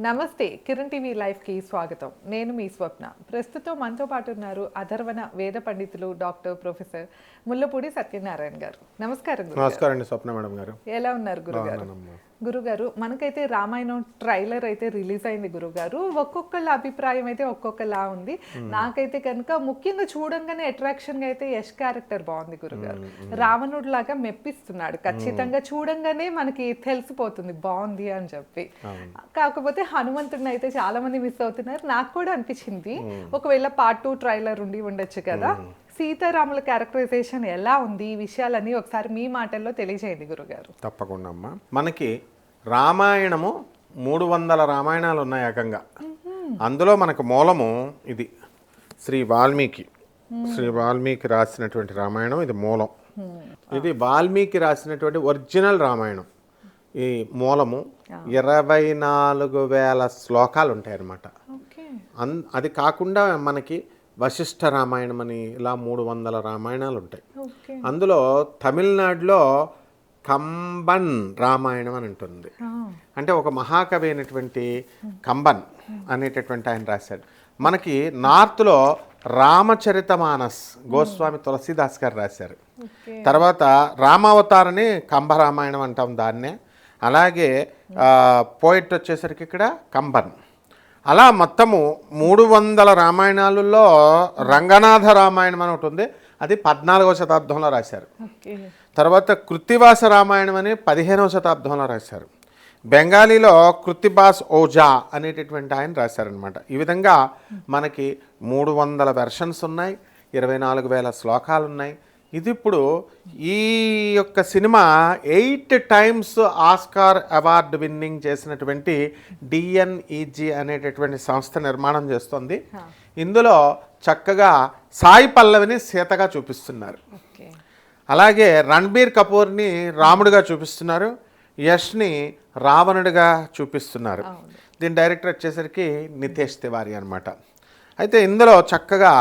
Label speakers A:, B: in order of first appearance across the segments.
A: నమస్తే Kiran TV live కి స్వాగతం. నేను మీ స్వప్న. ప్రస్తుతం మనతో పాటు ఉన్నారు అధర్వణ వేద పండితులు డాక్టర్ ప్రొఫెసర్ ముల్లపూడి సత్యనారాయణ గారు. నమస్కారం.
B: నమస్కారం అండి స్వప్న మేడం గారు.
A: ఎలా ఉన్నారు గురుగారు? గురుగారు, మనకైతే రామాయణం ట్రైలర్ అయితే రిలీజ్ అయింది గురుగారు. ఒక్కొక్కళ్ళ అభిప్రాయం అయితే ఒక్కొక్కలా ఉంది. నాకైతే కనుక ముఖ్యంగా చూడంగానే అట్రాక్షన్ గా అయితే యష్ క్యారెక్టర్ బాగుంది గురుగారు. రావణుడు లాగా మెప్పిస్తున్నాడు. ఖచ్చితంగా చూడంగానే మనకి తెలిసిపోతుంది బాగుంది అని చెప్పి. కాకపోతే హనుమంతుడిని అయితే చాలా మంది మిస్ అవుతున్నారు. నాకు కూడా అనిపించింది ఒకవేళ పార్ట్ 2 ట్రైలర్ ఉండి ఉండొచ్చు కదా. సీతారాముల క్యారెక్టరైజేషన్ ఎలా ఉంది, ఈ విషయాలన్నీ ఒకసారి మీ మాటల్లో తెలియజేయండి గురుగారు.
B: తప్పకుండా అమ్మా. మనకి రామాయణము 300 రామాయణాలు ఉన్నాయి ఏకంగా. అందులో మనకు మూలము ఇది శ్రీ వాల్మీకి రాసినటువంటి రామాయణం. ఇది మూలం. ఇది వాల్మీకి రాసినటువంటి ఒరిజినల్ రామాయణం. ఈ మూలము 24,000 శ్లోకాలు ఉంటాయి అన్నమాట. అది కాకుండా మనకి వశిష్ఠ రామాయణం అని ఇలా 300 రామాయణాలు ఉంటాయి. అందులో తమిళనాడులో కంబన్ రామాయణం అని ఉంటుంది. అంటే ఒక మహాకవి అయినటువంటి కంబన్ అనేటటువంటి ఆయన రాశాడు. మనకి నార్త్లో రామచరితమానస్ గోస్వామి తులసీదాస్ గారు రాశారు. తర్వాత రామావతారని కంబ రామాయణం అంటాం దాన్నే. అలాగే పోయిట్ వచ్చేసరికి ఇక్కడ కంబన్. అలా మొత్తము 300 రామాయణాలలో రంగనాథ రామాయణం అని ఒకటి ఉంది. అది 14వ శతాబ్దంలో రాశారు. తర్వాత కృత్తివాస రామాయణం అని 15వ శతాబ్దంలో రాశారు. బెంగాలీలో కృత్తిబాస్ ఓజా అనేటటువంటి ఆయన రాశారనమాట. ఈ విధంగా మనకి 300 వెర్షన్స్ ఉన్నాయి, 24,000 శ్లోకాలు ఉన్నాయి. ఇది ఇప్పుడు ఈ యొక్క cinema 8 times Oscar award winning చేసినటువంటి డిఎన్ఈజీ అనేటటువంటి సంస్థ నిర్మాణం చేస్తుంది. ఇందులో చక్కగా సాయి పల్లవిని సీతగా చూపిస్తున్నారు. అలాగే రణబీర్ కపూర్ని రాముడిగా చూపిస్తున్నారు. యష్ని రావణుడిగా చూపిస్తున్నారు. దీని డైరెక్టర్ వచ్చేసరికి నితేష్ తివారీ అనమాట. అయితే ఇందులో చక్కగా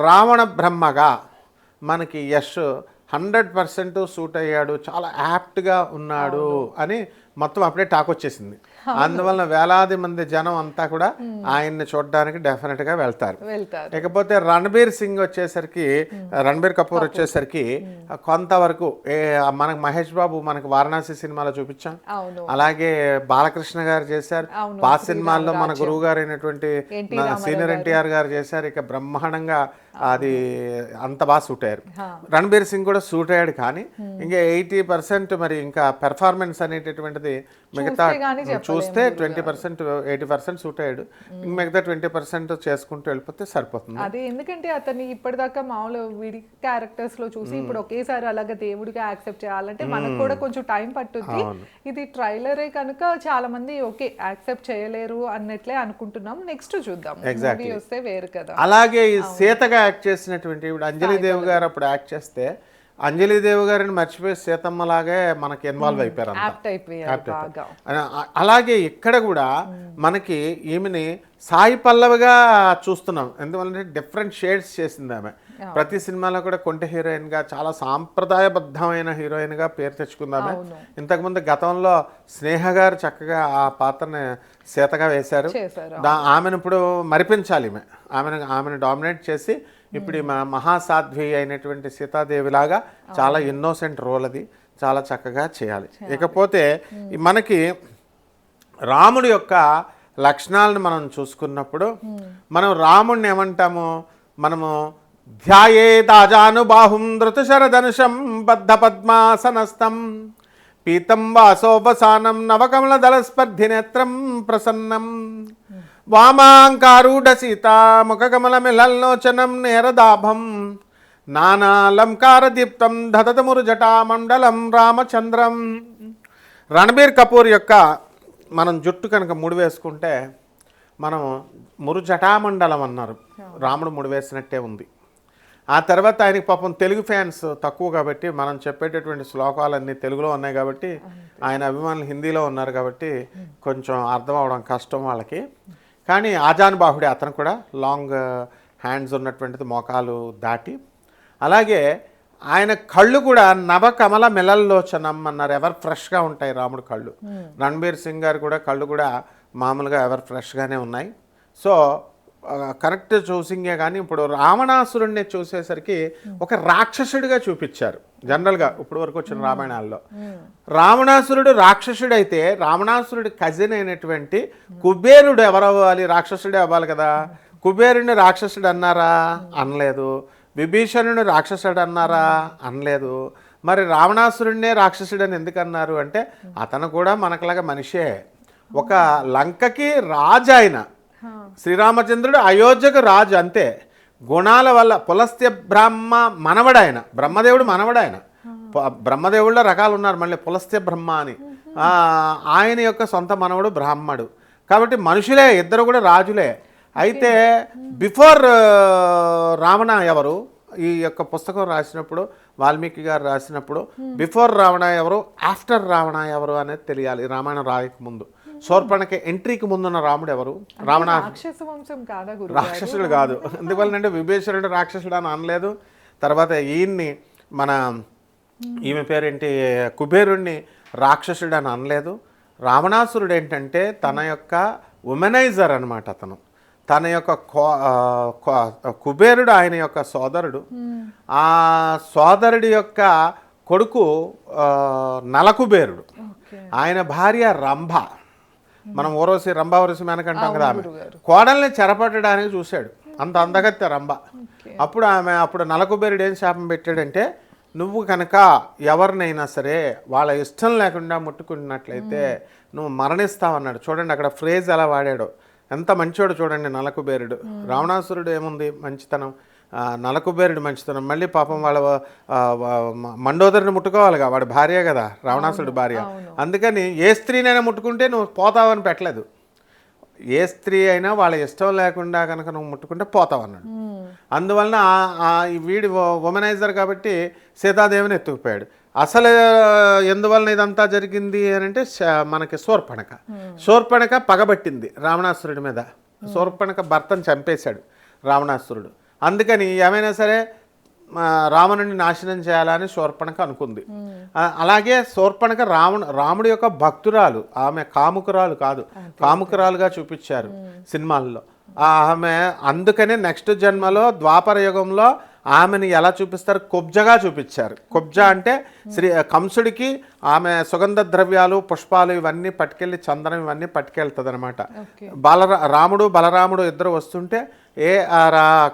B: రావణ బ్రహ్మగా మనకి యష్ 100% సూట్ అయ్యాడు, చాలా యాప్ట్గా ఉన్నాడు అని మొత్తం అప్పుడే టాక్ వచ్చేసింది. అందువలన వేలాది మంది జనం అంతా కూడా ఆయన్ని చూడడానికి డెఫినెట్గా వెళ్తారు. ఇకపోతే రణబీర్ కపూర్ వచ్చేసరికి కొంతవరకు మనకు మహేష్ బాబు మనకు వారణాసి సినిమాలో చూపించాం. అలాగే బాలకృష్ణ గారు చేశారు. పాత సినిమాల్లో మన గురువు గారు అయినటువంటి సీనియర్ ఎన్టీఆర్ గారు చేశారు. ఇక బ్రహ్మాండంగా అది అంత బాగా సూట్ అయ్యారు. రణబీర్ సింగ్ కూడా సూట్ అయ్యాడు. కానీ ఇంకా 80% మరి ఇంకా పెర్ఫార్మెన్స్ అనేటటువంటిది మిగతా చూస్తే 20% 80% సూట్ అయ్యాడు. మిగతా 20% చేసుకుంటూ వెళ్ళిపోతే సరిపోతుంది.
A: అదే ఎందుకంటే అతన్ని ఇప్పటిదాకా మామూలు విడి క్యారెక్టర్స్ లో చూసి ఇప్పుడు ఒకేసారి అలాగే దేవుడిగా యాక్సెప్ట్ చేయాలంటే మనకు కూడా కొంచెం టైం పట్టుద్ది. ఇది ట్రైలరే కనుక చాలా మంది ఓకే యాక్సెప్ట్ చేయలేరు అన్నట్లే అనుకుంటున్నాం. నెక్స్ట్ చూద్దాం వస్తే వేరు కదా.
B: అలాగే ఈ సీతగా యాక్ట్ చేసినటువంటి ఇప్పుడు అంజలిదేవి గారు అప్పుడు యాక్ట్ చేస్తే అంజలిదేవి గారిని మర్చిపోయి సీతమ్మలాగే మనకి ఇన్వాల్వ్ అయిపోయారు. అలాగే ఇక్కడ కూడా మనకి ఈమెని సాయి పల్లవిగా చూస్తున్నాం. ఎందువల్లంటే డిఫరెంట్ షేడ్స్ చేసింది ఆమె. ప్రతి సినిమాలో కూడా కొంటె హీరోయిన్గా చాలా సాంప్రదాయబద్ధమైన హీరోయిన్గా పేరు తెచ్చుకుందామె. ఇంతకుముందు గతంలో స్నేహ గారు చక్కగా ఆ పాత్రని సీతగా వేశారు. ఆమెను ఇప్పుడు మరిపించాలి. ఆమెను డామినేట్ చేసి ఇప్పుడు మహాసాధ్వి అయినటువంటి సీతాదేవిలాగా చాలా ఇన్నోసెంట్ రోల్ అది చాలా చక్కగా చేయాలి. ఇకపోతే మనకి రాముడి యొక్క లక్షణాలను మనం చూసుకున్నప్పుడు మనం రాముడిని ఏమంటాము? మనము ధ్యాయేదాజానుబాహుం ధృతశరధనుషం బద్ధ పద్మాసనస్థం పీతం వాసోపసానం నవకమల దళస్పర్ధి నేత్రం ప్రసన్నం వామాంకారూఢ సీతా ముఖకమల మిలల్లోచనం నేరదాభం నానాలంకార దీప్తం ధతమురు జటామండలం రామచంద్రం. రణబీర్ కపూర్ యొక్క మనం జుట్టు కనుక ముడి వేసుకుంటే మనం మురు జటామండలం అన్నారు. రాముడు ముడి వేసినట్టే ఉంది. ఆ తర్వాత ఆయనకి పాపం తెలుగు ఫ్యాన్స్ తక్కువ కాబట్టి మనం చెప్పేటటువంటి శ్లోకాలన్నీ తెలుగులో ఉన్నాయి కాబట్టి ఆయన అభిమానులు హిందీలో ఉన్నారు కాబట్టి కొంచెం అర్థం అవడం కష్టం వాళ్ళకి. కానీ ఆజానుబాహుడే అతను కూడా లాంగ్ హ్యాండ్స్ ఉన్నటువంటిది మోకాలు దాటి. అలాగే ఆయన కళ్ళు కూడా నవకమల మెలల్లోచనం అన్నారు. ఎవరు ఫ్రెష్గా ఉంటాయి రాముడు కళ్ళు. రణబీర్ సింగ్ గారు కూడా కళ్ళు కూడా మామూలుగా ఎవరు ఫ్రెష్గానే ఉన్నాయి. సో కరెక్ట్ చూసింగే. కానీ ఇప్పుడు రావణాసురుడిని చూసేసరికి ఒక రాక్షసుడిగా చూపించారు జనరల్గా ఇప్పుడు వరకు వచ్చిన రామాయణాల్లో. రావణాసురుడు రాక్షసుడైతే రావణాసురుడి కజిన్ అయినటువంటి కుబేరుడు ఎవరు అవ్వాలి? రాక్షసుడే అవ్వాలి కదా. కుబేరుని రాక్షసుడు అన్నారా? అనలేదు. విభీషణుని రాక్షసుడు అన్నారా? అనలేదు. మరి రావణాసురుడినే రాక్షసుడు అని ఎందుకు అన్నారు అంటే అతను కూడా మనకులాగా మనిషే. ఒక లంకకి రాజు ఆయన. శ్రీరామచంద్రుడు అయోధ్యకు రాజు అంతే. గుణాల వల్ల పులస్త్య బ్రహ్మ మనవడాయన, బ్రహ్మదేవుడు మనవడాయన. బ్రహ్మదేవుల్లో రకాలు ఉన్నారు మళ్ళీ పులస్త్య బ్రహ్మ అని. ఆయన యొక్క సొంత మనవడు బ్రాహ్మడు. కాబట్టి మనుషులే, ఇద్దరు కూడా రాజులే. అయితే బిఫోర్ రావణ ఎవరు, ఈ యొక్క పుస్తకం రాసినప్పుడు వాల్మీకి గారు రాసినప్పుడు బిఫోర్ రావణ ఎవరు, ఆఫ్టర్ రావణ ఎవరు అనేది తెలియాలి. రామాయణం రాయక ముందు శూర్పణఖ ఎంట్రీకి ముందున్న రాముడు ఎవరు? రాక్షసుడు కాదు. ఎందువల్లంటే విభీషణుడు రాక్షసుడు అని అనలేదు. తర్వాత ఈయన్ని మన ఈమె పేరేంటి కుబేరుణ్ణి రాక్షసుడు అని అనలేదు. రావణాసురుడు ఏంటంటే తన యొక్క ఉమెనైజర్ అనమాట. అతను తన యొక్క కుబేరుడు ఆయన యొక్క సోదరుడు. ఆ సోదరుడి యొక్క కొడుకు నలకుబేరుడు. ఆయన భార్య రంభ. మనం ఊరవసి రంభావరసి మేనకంటాం కదా. ఆమె కోడల్ని చెరపట్టడానికి చూశాడు. అంత అందగత్తె రంభ. అప్పుడు నలకుబేరుడు ఏం శాపం పెట్టాడంటే నువ్వు కనుక ఎవరినైనా సరే వాళ్ళ ఇష్టం లేకుండా ముట్టుకున్నట్లయితే నువ్వు మరణిస్తావన్నాడు. చూడండి అక్కడ ఫ్రేజ్ ఎలా వాడాడో, ఎంత మంచోడు చూడండి నలకుబేరుడు. రావణాసురుడు ఏముంది మంచితనం, నలకుబేరుడు మంచితనం. మళ్ళీ పాపం వాళ్ళ మండోదరిని ముట్టుకోవాలిగా, వాడి భార్య కదా రావణాసురుడు భార్య. అందుకని ఏ స్త్రీనైనా ముట్టుకుంటే నువ్వు పోతావని పెట్టలేదు. ఏ స్త్రీ అయినా వాళ్ళ ఇష్టం లేకుండా కనుక నువ్వు ముట్టుకుంటే పోతావు అన్నాడు. అందువలన వీడి ఉమెనైజర్ కాబట్టి సీతాదేవిని ఎత్తుకుపోయాడు. అసలు ఎందువలన ఇదంతా జరిగింది అని అంటే మనకి శూర్పణఖ పగబట్టింది రావణాసురుడి మీద. శూర్పణఖ భర్తను చంపేశాడు రావణాసురుడు. అందుకని ఏమైనా సరే రావణుని నాశనం చేయాలని శూర్పణఖ అనుకుంది. అలాగే శూర్పణఖ రాముడి యొక్క భక్తురాలు. ఆమె కాముకురాలు కాదు, కాముకురాలుగా చూపించారు సినిమాల్లో ఆమె. అందుకనే నెక్స్ట్ జన్మలో ద్వాపర యుగంలో ఆమెను ఎలా చూపిస్తారు? కుబ్జగా చూపించారు. కుబ్జ అంటే కంసుడికి ఆమె సుగంధ ద్రవ్యాలు, పుష్పాలు ఇవన్నీ పట్టుకెళ్ళి, చందనం ఇవన్నీ పట్టుకెళ్తుంది అనమాట. రాముడు బలరాముడు ఇద్దరు వస్తుంటే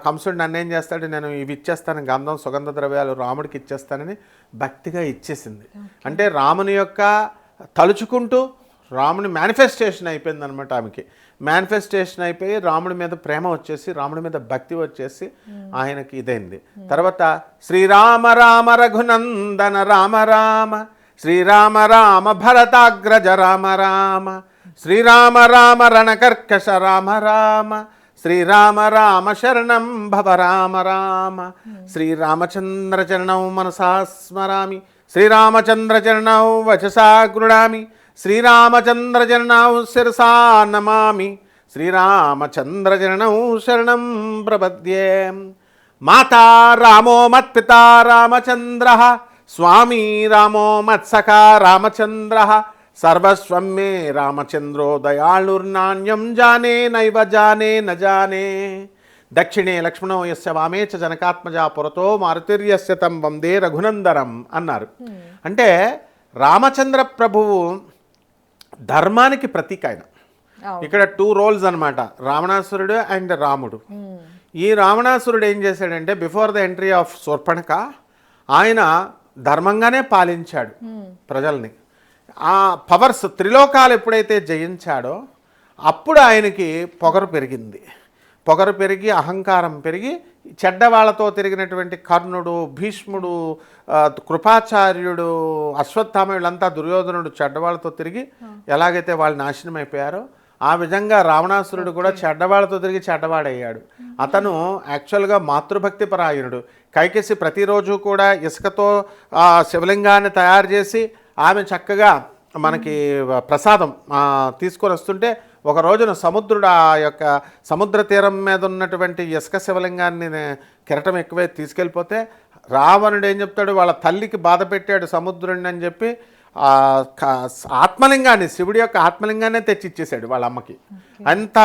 B: కంసుడు నన్ను ఏం చేస్తాడు, నేను ఇవి ఇచ్చేస్తాను, గంధం సుగంధ ద్రవ్యాలు రాముడికి ఇచ్చేస్తానని భక్తిగా ఇచ్చేసింది. అంటే రాముని యొక్క తలుచుకుంటూ రాముని మేనిఫెస్టేషన్ అయిపోయింది అనమాట. ఆమెకి మేనిఫెస్టేషన్ అయిపోయి రాముడి మీద ప్రేమ వచ్చేసి, రాముడి మీద భక్తి వచ్చేసి ఆయనకి ఇదైంది. తర్వాత శ్రీరామ రామ రఘునందన రామ రామ, శ్రీరామ రామ భరతాగ్రజ రామ రామ, శ్రీరామ రామ రణకర్కశ రామ రామ, శ్రీరామ రామ శరణం భవ రామ రామ, శ్రీరామచంద్ర చరణం మనసా స్మరామి, శ్రీరామచంద్ర చరణం వచసా గృణామి, శ్రీరామచంద్ర చరణం శిరసా నమామి, శ్రీరామచంద్ర చరణం శరణం ప్రపద్యే. మాతా రామో మత్పితా రామచంద్ర, స్వామి రామో మత్సఖా రామచంద్ర, సర్వస్వం మే రామచంద్రో దయాళుర్నాణ్యం జానే నైవ జానే న జానే, దక్షిణే లక్ష్మణో యస్య వామే చ జనకాత్మజా పురతో మారుతిర్యస్య తం వందే రఘునందనం అన్నారు. అంటే రామచంద్ర ప్రభువు ధర్మానికి ప్రతీక ఆయన. ఇక్కడ 2 రోల్స్ అనమాట, రావణాసురుడు అండ్ రాముడు. ఈ రావణాసురుడు ఏం చేశాడంటే before the entry of Shurpanakha ఆయన ధర్మంగానే పాలించాడు ప్రజల్ని. ఆ పవర్స్ త్రిలోకాలు ఎప్పుడైతే జయించాడో అప్పుడు ఆయనకి పొగరు పెరిగింది. పొగరు పెరిగి అహంకారం పెరిగి చెడ్డవాళ్లతో తిరిగినటువంటి కర్ణుడు, భీష్ముడు, కృపాచార్యుడు, అశ్వత్థామ వీళ్ళంతా దుర్యోధనుడు చెడ్డవాళ్లతో తిరిగి ఎలాగైతే వాళ్ళు నాశనం అయిపోయారో ఆ విధంగా రావణాసురుడు కూడా చెడ్డవాళ్లతో తిరిగి చెడ్డవాడయ్యాడు. అతను యాక్చువల్గా మాతృభక్తి పరాయణుడు. కైకేసి ప్రతిరోజు కూడా ఇసుకతో శివలింగాన్ని తయారు చేసి ఆమె చక్కగా మనకి ప్రసాదం తీసుకొని వస్తుంటే ఒక రోజున సముద్రుడు ఆ యొక్క సముద్ర తీరం మీద ఉన్నటువంటి ఇసుక శివలింగాన్ని కెరటం ఎక్కువై తీసుకెళ్ళిపోతే రావణుడు ఏం చెప్తాడు, వాళ్ళ తల్లికి బాధ పెట్టాడు సముద్రుడిని అని చెప్పి ఆత్మలింగాన్ని, శివుడి యొక్క ఆత్మలింగాన్నే తెచ్చిచ్చేసాడు వాళ్ళ అమ్మకి. అంత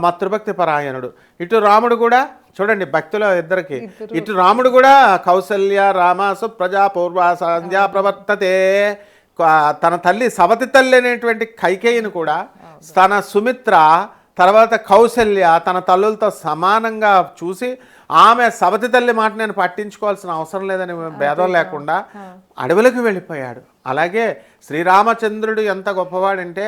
B: మాతృభక్తి పరాయణుడు. ఇటు రాముడు కూడా చూడండి భక్తుల ఇద్దరికి, ఇటు రాముడు కూడా కౌసల్య రామ సుప్రజా పూర్వ సంధ్యా ప్రవర్తతే, తన తల్లి సవతి తల్లి అనేటువంటి కైకేయిని కూడా తన సుమిత్ర తర్వాత కౌసల్య తన తల్లులతో సమానంగా చూసి ఆమె సవతి తల్లి మాట నేను పట్టించుకోవాల్సిన అవసరం లేదని భేదం లేకుండా అడవులకు వెళ్ళిపోయాడు. అలాగే శ్రీరామచంద్రుడు ఎంత గొప్పవాడంటే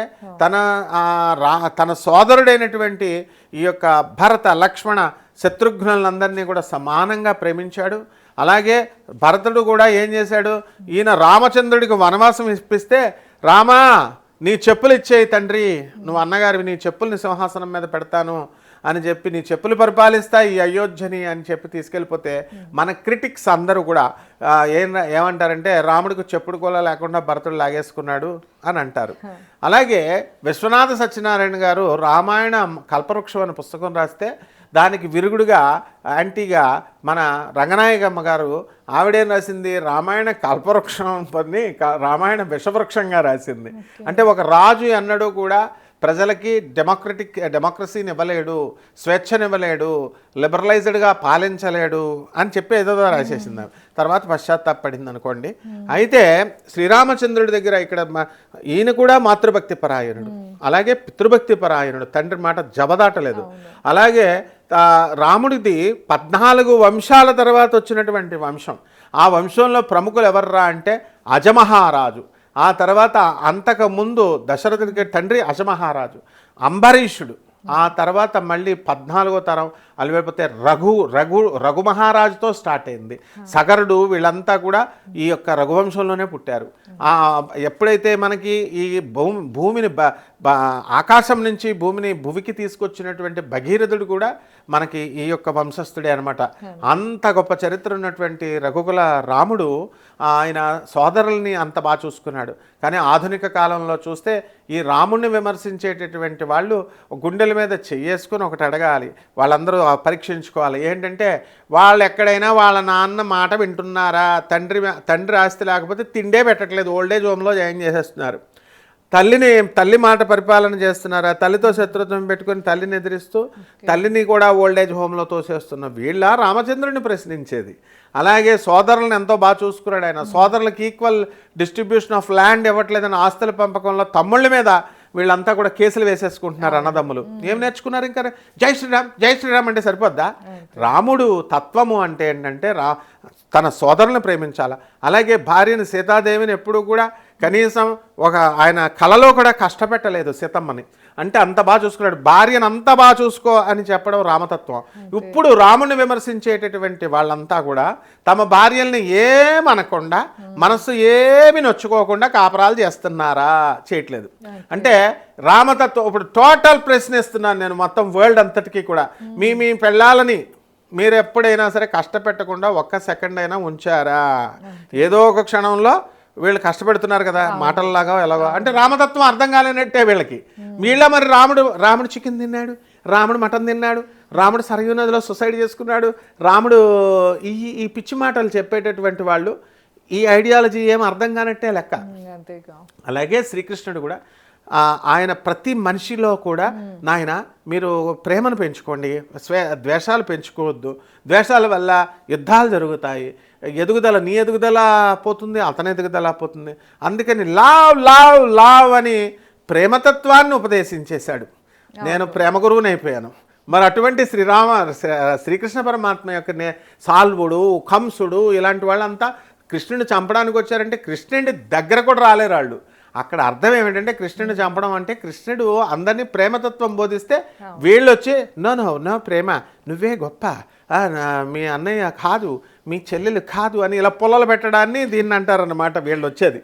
B: తన సోదరుడైనటువంటి ఈ యొక్క భరత లక్ష్మణ శత్రుఘ్నులందరినీ కూడా సమానంగా ప్రేమించాడు. అలాగే భరతుడు కూడా ఏం చేశాడు, ఈయన రామచంద్రుడికి వనవాసం ఇప్పిస్తే రామా నీ చెప్పులు ఇచ్చేయి తండ్రి, నువ్వు అన్నగారివి, నీ చెప్పుల్ని సింహాసనం మీద పెడతాను అని చెప్పి నీ చెప్పులు పరిపాలిస్తా ఈ అయోధ్యని అని చెప్పి తీసుకెళ్ళిపోతే మన క్రిటిక్స్ అందరూ కూడా ఏమంటారంటే రాముడికి చెప్పుడు కూడా లేకుండా భరతుడు లాగేసుకున్నాడు అని అంటారు. అలాగే విశ్వనాథ సత్యనారాయణ గారు రామాయణ కల్పవృక్షం అనే పుస్తకం రాస్తే దానికి విరుగుడుగా యాంటీగా మన రంగనాయకమ్మ గారు ఆవిడేం రాసింది, రామాయణ కల్పవృక్షం పని రామాయణ విషవృక్షంగా రాసింది. అంటే ఒక రాజు ఎన్నడూ కూడా ప్రజలకి డెమోక్రసీని ఇవ్వలేడు, స్వేచ్ఛనివ్వలేడు, లిబరలైజ్డ్గా పాలించలేడు అని చెప్పి ఏదో రాసేసింది. తర్వాత పశ్చాత్తాపడింది అనుకోండి. అయితే శ్రీరామచంద్రుడి దగ్గర ఇక్కడ ఈయన కూడా మాతృభక్తి పరాయణుడు, అలాగే పితృభక్తి పరాయణుడు, తండ్రి మాట జబదాటలేదు. అలాగే రాముడిది 14 వంశాల తర్వాత వచ్చినటువంటి వంశం. ఆ వంశంలో ప్రముఖులు ఎవర్రా అంటే అజమహారాజు, ఆ తర్వాత అంతకుముందు దశరథుడికి తండ్రి అజమహారాజు, అంబరీషుడు, ఆ తర్వాత మళ్ళీ 14వ తరం అలివైపోతే రఘు మహారాజుతో స్టార్ట్ అయింది. సగరుడు, వీళ్ళంతా కూడా ఈ యొక్క రఘువంశంలోనే పుట్టారు. ఎప్పుడైతే మనకి ఈ భూమిని ఆకాశం నుంచి భూమికి తీసుకొచ్చినటువంటి భగీరథుడు కూడా మనకి ఈ యొక్క వంశస్థుడే అనమాట. అంత గొప్ప చరిత్ర ఉన్నటువంటి రఘుకుల రాముడు ఆయన సోదరుల్ని అంత బాగా చూసుకున్నాడు. కానీ ఆధునిక కాలంలో చూస్తే ఈ రాముడిని విమర్శించేటటువంటి వాళ్ళు గుండెల మీద చెయ్యేసుకుని ఒకటి అడగాలి, వాళ్ళందరూ పరీక్షించుకోవాలి. ఏంటంటే వాళ్ళు ఎక్కడైనా వాళ్ళ నాన్న మాట వింటున్నారా? తండ్రి ఆస్తి లేకపోతే తిండే పెట్టట్లేదు, ఓల్డేజ్ హోమ్లో జాయిన్ చేసేస్తున్నారు. తల్లి మాట పరిపాలన చేస్తున్నారా? తల్లితో శత్రుత్వం పెట్టుకుని తల్లిని ఎదిరిస్తూ తల్లిని కూడా ఓల్డేజ్ హోమ్లో తోసేస్తున్న వీళ్ళ రామచంద్రుడిని ప్రశ్నించేది. అలాగే సోదరులను ఎంతో బాగా చూసుకున్నాడు ఆయన. సోదరులకు ఈక్వల్ డిస్ట్రిబ్యూషన్ ఆఫ్ ల్యాండ్ ఇవ్వట్లేదని ఆస్తుల పంపకంలో తమ్ముళ్ళ మీద వీళ్ళంతా కూడా కేసులు వేసేసుకుంటున్నారు అన్నదమ్ములు. ఏం నేర్చుకున్నారు ఇంకా? జై శ్రీరామ్ జై శ్రీరామ్ అంటే సరిపోద్దా? రాముడు తత్వము అంటే ఏంటంటే తన సోదరులను ప్రేమించాలి. అలాగే భార్యని సీతాదేవిని ఎప్పుడూ కూడా కనీసం ఆయన కలలో కూడా కష్టపెట్టలేదు సీతమ్మని. అంటే అంత బాగా చూసుకున్నాడు. భార్యను అంత బాగా చూసుకో అని చెప్పడం రామతత్వం. ఇప్పుడు రాముని విమర్శించేటటువంటి వాళ్ళంతా కూడా తమ భార్యల్ని ఏమనకుండా మనస్సు ఏమి నొచ్చుకోకుండా కాపరాలు చేస్తున్నారా? చేయట్లేదు. అంటే రామతత్వం ఇప్పుడు టోటల్ ప్రశ్నిస్తున్నాను నేను మొత్తం వరల్డ్ అంతటికీ కూడా. మీ పెళ్ళాలని మీరు ఎప్పుడైనా సరే కష్టపెట్టకుండా ఒక్క సెకండ్ అయినా ఉంచారా? ఏదో ఒక క్షణంలో వీళ్ళు కష్టపెడుతున్నారు కదా మాటల్లాగా ఎలాగో. అంటే రామతత్వం అర్థం కాలేనట్టే వీళ్ళకి. వీళ్ళ మరి రాముడు చికెన్ తిన్నాడు, రాముడు మటన్ తిన్నాడు, రాముడు సరయూ నదిలో సూసైడ్ చేసుకున్నాడు, రాముడు ఈ పిచ్చి మాటలు చెప్పేటటువంటి వాళ్ళు ఈ ఐడియాలజీ ఏం అర్థం కానట్టే లెక్క. అలాగే శ్రీకృష్ణుడు కూడా ఆయన ప్రతి మనిషిలో కూడా నాయన మీరు ప్రేమను పెంచుకోండి, ద్వేషాలు పెంచుకోవద్దు, ద్వేషాల వల్ల యుద్ధాలు జరుగుతాయి, నీ ఎదుగుదల పోతుంది, అతని ఎదుగుదల పోతుంది. అందుకని లావ్ అని ప్రేమతత్వాన్ని ఉపదేశించేశాడు. నేను ప్రేమ గురువుని అయిపోయాను. మరి అటువంటి శ్రీకృష్ణ పరమాత్మ యొక్క సాల్వుడు, కంసుడు ఇలాంటి వాళ్ళంతా కృష్ణుని చంపడానికి వచ్చారంటే కృష్ణుడి దగ్గర కూడా రాలేరు వాళ్ళు. అక్కడ అర్థం ఏమిటంటే కృష్ణుడిని చంపడం అంటే కృష్ణుడు అందరినీ ప్రేమతత్వం బోధిస్తే వీళ్ళు వచ్చి నో ప్రేమ నువ్వే గొప్ప, మీ అన్నయ్య కాదు, మీ చెల్లెలు కాదు అని ఇలా పొలాలు పెట్టడాన్ని దీన్ని అంటారన్నమాట వీళ్ళు వచ్చేది.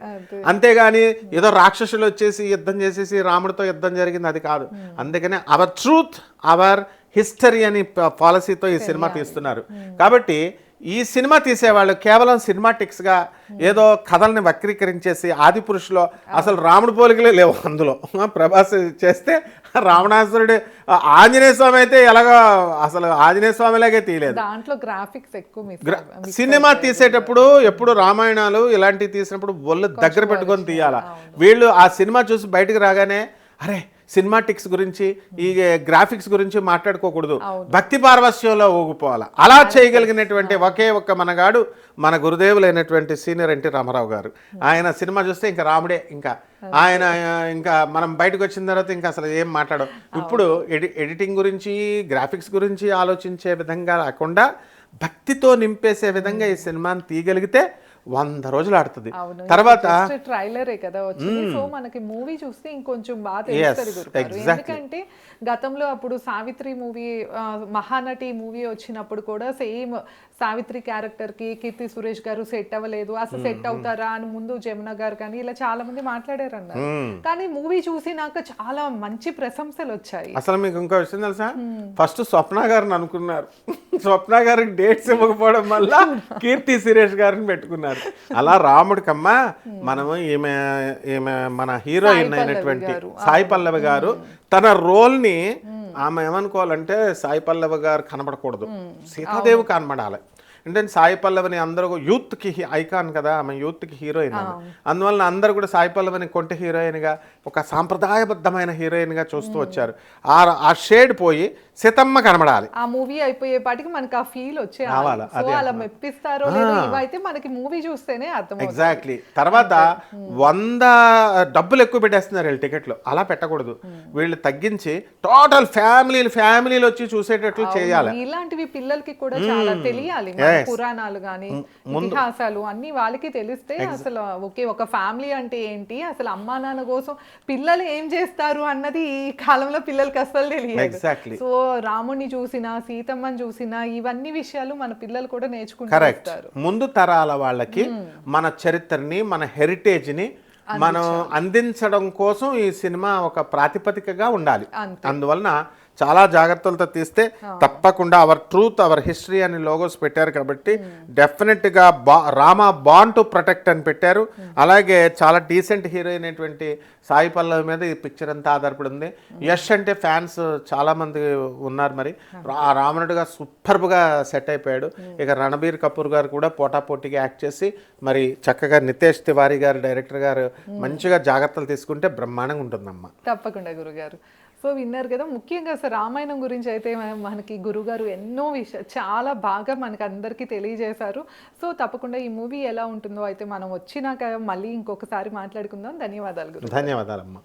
B: అంతేగాని ఏదో రాక్షసులు వచ్చేసి యుద్ధం చేసేసి రాముడితో యుద్ధం జరిగింది అది కాదు. అందుకనే అవర్ ట్రూత్ అవర్ హిస్టరీ అని పాలసీతో ఈ సినిమా తీస్తున్నారు. కాబట్టి ఈ సినిమా తీసేవాళ్ళు కేవలం సినిమాటిక్స్గా ఏదో కథల్ని వక్రీకరించేసి ఆదిపురుషులో అసలు రాముడు పోలికలే లేవు అందులో. ప్రభాస్ చేస్తే రావణాసురుడు, ఆంజనేయ స్వామి అయితే ఎలాగో అసలు ఆంజనేయ స్వామిలాగే తీయలేదు.
A: దాంట్లో గ్రాఫిక్స్ ఎక్కువ.
B: సినిమా తీసేటప్పుడు ఎప్పుడు రామాయణాలు ఇలాంటివి తీసినప్పుడు ఒళ్ళు దగ్గర పెట్టుకొని తీయాలా. వీళ్ళు ఆ సినిమా చూసి బయటకు రాగానే అరే సినిమాటిక్స్ గురించి ఈ గ్రాఫిక్స్ గురించి మాట్లాడుకోకూడదు, భక్తి పార్వశ్యంలో ఊగిపోవాలి. అలా చేయగలిగినటువంటి ఒకే ఒక్క మనగాడు మన గురుదేవులైనటువంటి సీనియర్ ఎన్టీ రామారావు గారు. ఆయన సినిమా చూస్తే ఇంకా రాముడే, ఇంకా ఆయన ఇంకా మనం బయటకు వచ్చిన తర్వాత ఇంకా అసలు ఏం మాట్లాడడం. ఇప్పుడు ఎడిటింగ్ గురించి గ్రాఫిక్స్ గురించి ఆలోచించే విధంగా కాకుండా భక్తితో నింపేసే విధంగా ఈ సినిమాని తీయగలిగితే 100 రోజులు ఆడుతుంది. తర్వాత
A: ట్రైలరే కదా వచ్చింది, సో మనకి మూవీ చూస్తే ఇంకొంచెం బాగా తెలుస్తుంది గురుగారు. ఎందుకంటే గతంలో అప్పుడు సావిత్రి మూవీ, మహానటి మూవీ వచ్చినప్పుడు కూడా సేమ్ సావిత్రి క్యారెక్టర్ కి కీర్తి సురేష్ గారు సెట్ అవ్వలేదు, అసలు సెట్ అవుతారా అని ముందు జమున గారు కానీ ఇలా చాలా మంది మాట్లాడారు అన్నారు. కానీ మూవీ చూసినాక చాలా మంచి ప్రశంసలు వచ్చాయి.
B: అసలు మీకు ఇంకో విషయం తెలుసా, ఫస్ట్ స్వప్న గారిని అనుకున్నారు, స్వప్న గారికి డేట్స్ ఇవ్వకపోవడం వల్ల కీర్తి సురేష్ గారిని పెట్టుకున్నారు. అలా రాముడికమ్మా మనము ఈమె మన హీరోయిన్ అయినటువంటి సాయి పల్లవి గారు తన రోల్ ని ఆమె ఏమనుకోవాలంటే సాయి పల్లవి గారు కనబడకూడదు, సీతాదేవి కనబడాలి. అంటే సాయి పల్లవిని అందరూ యూత్కి ఐకాన్ కదా, ఆమె యూత్కి హీరోయిన్. అందువలన అందరూ కూడా సాయి పల్లవిని కొంటి హీరోయిన్గా, ఒక సాంప్రదాయబద్ధమైన హీరోయిన్గా చూస్తూ వచ్చారు. ఆ షేడ్ పోయి సీతమ్మ కనబడాలి.
A: ఆ మూవీ అయిపోయేపాటికి మనకి ఆ ఫీల్ వచ్చే అలా మెప్పిస్తారో ఇవైతే మనకి మూవీ చూస్తేనే అర్థం.
B: ఎగ్జాక్ట్లీ. తర్వాత 100 డబ్బులు ఎక్కువ పెట్టేస్తున్నారు వీళ్ళు టికెట్లు. అలా పెట్టకూడదు, వీళ్ళు తగ్గించి టోటల్ ఫ్యామిలీలు వచ్చి చూసేటట్లు చేయాలి.
A: ఇలాంటివి పిల్లలకి కూడా చాలా తెలియాలి. పురాణాలు గాని ఇతిహాసాలు అన్ని వాళ్ళకి తెలిస్తే అసలు ఓకే ఒక ఫ్యామిలీ అంటే ఏంటి, అసలు అమ్మా నాన్న కోసం పిల్లలు ఏం చేస్తారు అన్నది ఈ కాలంలో పిల్లలకి అసలు తెలియదు. సో రాముడిని చూసినా సీతమ్మని చూసినా ఇవన్నీ విషయాలు మన పిల్లలు కూడా నేర్చుకుంటారు.
B: ముందు తరాల వాళ్ళకి మన చరిత్రని, మన హెరిటేజ్ ని మనం అందించడం కోసం ఈ సినిమా ఒక ప్రాతిపదికగా ఉండాలి. అందువలన చాలా జాగ్రత్తలతో తీస్తే తప్పకుండా అవర్ ట్రూత్ అవర్ హిస్టరీ అని లోగోస్ పెట్టారు కాబట్టి డెఫినెట్గా రామ బాన్ టు ప్రొటెక్ట్ అని పెట్టారు. అలాగే చాలా డీసెంట్ హీరోయిన్ అయినటువంటి సాయి పల్లవి మీద ఈ పిక్చర్ అంతా ఆధారపడి ఉంది. యష్ అంటే ఫ్యాన్స్ చాలామంది ఉన్నారు. మరి రావణుడిగా సూపర్గా సెట్ అయిపోయాడు. ఇక రణబీర్ కపూర్ గారు కూడా పోటాపోటీగా యాక్ట్ చేసి మరి చక్కగా నితేష్ తివారీ గారు డైరెక్టర్ గారు మంచిగా జాగ్రత్తలు తీసుకుంటే బ్రహ్మాండంగా ఉంటుందమ్మా.
A: తప్పకుండా గురుగారు. సో విన్నారు కదా, ముఖ్యంగా అసలు రామాయణం గురించి అయితే మనకి గురుగారు ఎన్నో విషయాలు చాలా బాగా మనకి అందరికీ తెలియజేశారు. సో తప్పకుండా ఈ మూవీ ఎలా ఉంటుందో అయితే మనం వచ్చినాక మళ్ళీ ఇంకొకసారి మాట్లాడుకుందాం. ధన్యవాదాలు గురు.
B: ధన్యవాదాలమ్మా.